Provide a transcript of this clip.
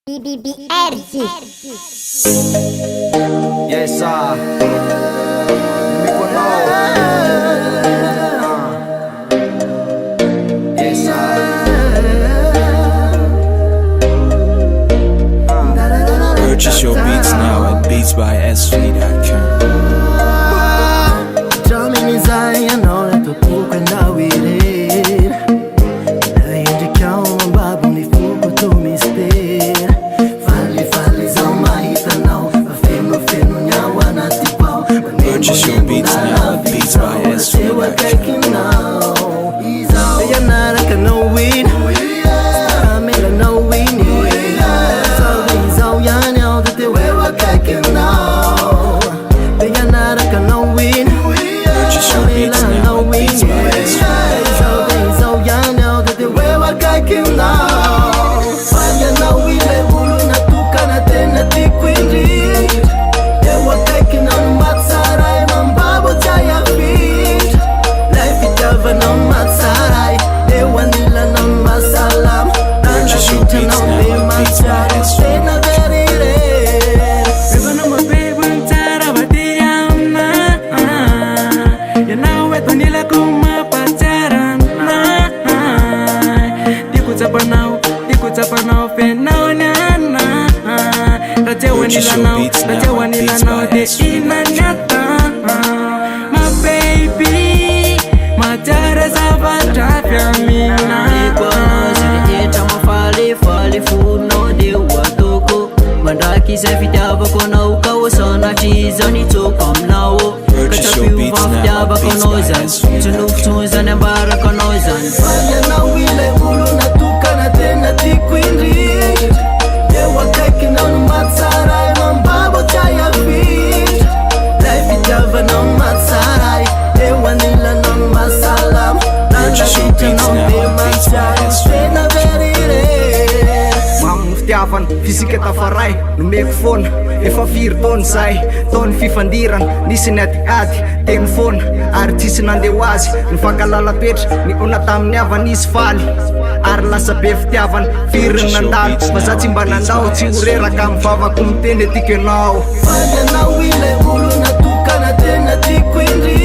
BBRG. Yes, Mykonos. Yes, Purchase your beats now at beatsbysv.com. Purchase your beats now at beatsbysv.com. Purchase your beats now at beatsbysv.com. My baby, my daughter's about to have me now. Mandaki sa fitava ko na ukawasan na chizani to come now. Purchase your beats now at beatsbysv.com. Tunza na baraka noizan. Fanya na wile ulu na tukana tena tikwindi. Dewa kaki na umatsarai mambabo chaya fit. Life itava na umatsarai. Dewa nila na masalam. Purchase your beats now at beatsbysv.com. Fitiavan, fisika tafaray, numeko fona efa 4 taona zay, taon'ny fifandirana, nisy ny adiady, teny fona, ary tsisy nandeha ho azy, nifankalala-petra, ny ona tamin'ny avana izy faly, ary lasa be fitiavana, firiny nandalo, fa za tsy mba nandao, tsy horeraka amin'ny vavako miteny etiky ianao. Fanya na wile ulu na tukana tena tikwindi.